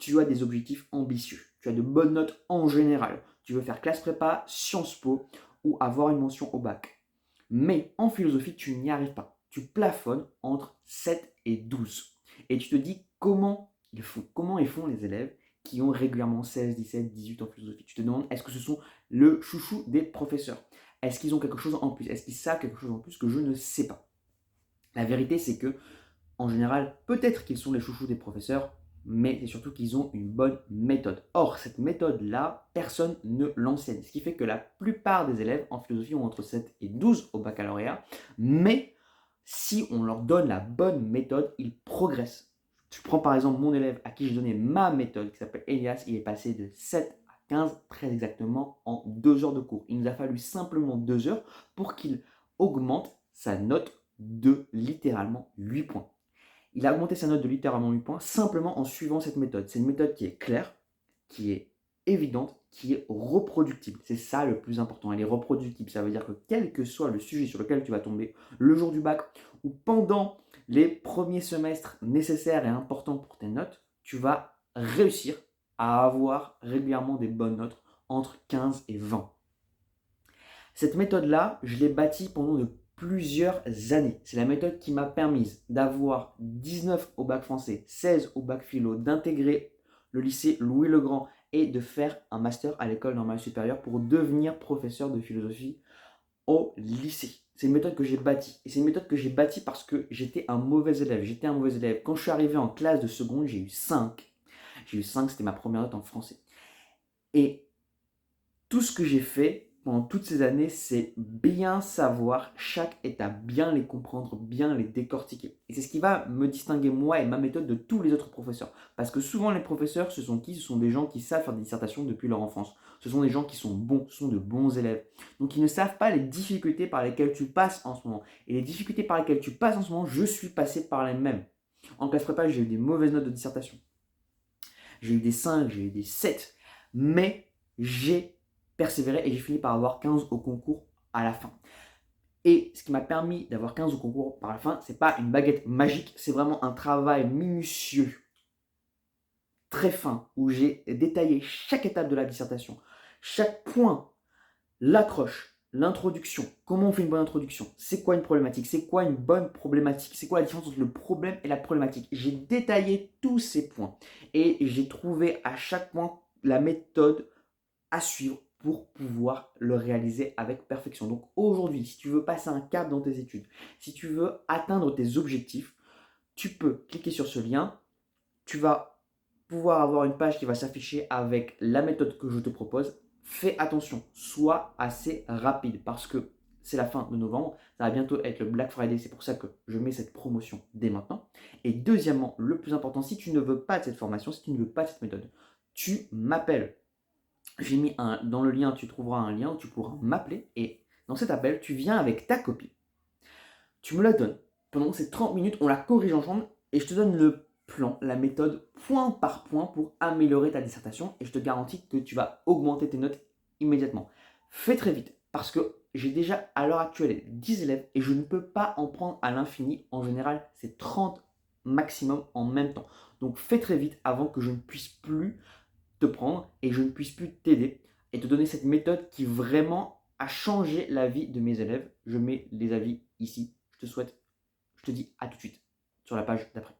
tu as des objectifs ambitieux, tu as de bonnes notes en général, tu veux faire classe prépa, Sciences Po ou avoir une mention au bac. Mais en philosophie, tu n'y arrives pas. Tu plafonnes entre 7 et 12. Et tu te dis comment ils font les élèves qui ont régulièrement 16, 17, 18 en philosophie. Tu te demandes, est-ce que ce sont le chouchou des professeurs? Est-ce qu'ils ont quelque chose en plus? Est-ce qu'ils savent quelque chose en plus que je ne sais pas? La vérité, c'est que, en général, peut-être qu'ils sont les chouchous des professeurs, mais c'est surtout qu'ils ont une bonne méthode. Or, cette méthode-là, personne ne l'enseigne. Ce qui fait que la plupart des élèves en philosophie ont entre 7 et 12 au baccalauréat, mais si on leur donne la bonne méthode, ils progressent. Je prends par exemple mon élève à qui j'ai donné ma méthode, qui s'appelle Elias, il est passé de 7 à 15, très exactement, en 2 heures de cours. Il nous a fallu simplement 2 heures pour qu'il augmente sa note de littéralement 8 points. Il a augmenté sa note de littéralement 8 points simplement en suivant cette méthode. C'est une méthode qui est claire, qui est évidente, qui est reproductible. C'est ça le plus important. Elle est reproductible. Ça veut dire que quel que soit le sujet sur lequel tu vas tomber le jour du bac ou pendant les premiers semestres nécessaires et importants pour tes notes, tu vas réussir à avoir régulièrement des bonnes notes entre 15 et 20. Cette méthode-là, je l'ai bâtie pendant de plusieurs années. C'est la méthode qui m'a permis d'avoir 19 au bac français, 16 au bac philo, d'intégrer le lycée Louis-le-Grand et de faire un master à l'école normale supérieure pour devenir professeur de philosophie au lycée. C'est une méthode que j'ai bâtie. Et c'est une méthode que j'ai bâtie parce que j'étais un mauvais élève. J'étais un mauvais élève. Quand je suis arrivé en classe de seconde, j'ai eu 5. J'ai eu 5, c'était ma première note en français. Et tout ce que j'ai fait pendant toutes ces années, c'est bien savoir chaque étape, bien les comprendre, bien les décortiquer. Et c'est ce qui va me distinguer moi et ma méthode de tous les autres professeurs. Parce que souvent les professeurs, ce sont qui? Ce sont des gens qui savent faire des dissertations depuis leur enfance. Ce sont des gens qui sont bons, ce sont de bons élèves. Donc ils ne savent pas les difficultés par lesquelles tu passes en ce moment. Et les difficultés par lesquelles tu passes en ce moment, je suis passé par les mêmes. En classe prépa, j'ai eu des mauvaises notes de dissertation. J'ai eu des 5, j'ai eu des 7. Mais j'ai persévéré et j'ai fini par avoir 15 au concours à la fin. Et ce qui m'a permis d'avoir 15 au concours par la fin, c'est pas une baguette magique, c'est vraiment un travail minutieux, très fin, où j'ai détaillé chaque étape de la dissertation, chaque point, l'accroche, l'introduction, comment on fait une bonne introduction, c'est quoi une problématique, c'est quoi une bonne problématique, c'est quoi la différence entre le problème et la problématique. J'ai détaillé tous ces points et j'ai trouvé à chaque point la méthode à suivre pour pouvoir le réaliser avec perfection. Donc aujourd'hui, si tu veux passer un cap dans tes études, si tu veux atteindre tes objectifs, tu peux cliquer sur ce lien, tu vas pouvoir avoir une page qui va s'afficher avec la méthode que je te propose. Fais attention, sois assez rapide parce que c'est la fin de novembre, ça va bientôt être le Black Friday, c'est pour ça que je mets cette promotion dès maintenant. Et deuxièmement, le plus important, si tu ne veux pas de cette formation, si tu ne veux pas de cette méthode, tu m'appelles. J'ai mis dans le lien, tu trouveras un lien où tu pourras m'appeler et dans cet appel, tu viens avec ta copie, tu me la donnes. Pendant ces 30 minutes, on la corrige ensemble et je te donne le plan, la méthode point par point pour améliorer ta dissertation et je te garantis que tu vas augmenter tes notes immédiatement. Fais très vite parce que j'ai déjà à l'heure actuelle 10 élèves et je ne peux pas en prendre à l'infini. En général, c'est 30 maximum en même temps. Donc fais très vite avant que je ne puisse plus te prendre et je ne puisse plus t'aider et te donner cette méthode qui vraiment a changé la vie de mes élèves. Je mets les avis ici. Je te souhaite, je te dis à tout de suite sur la page d'après.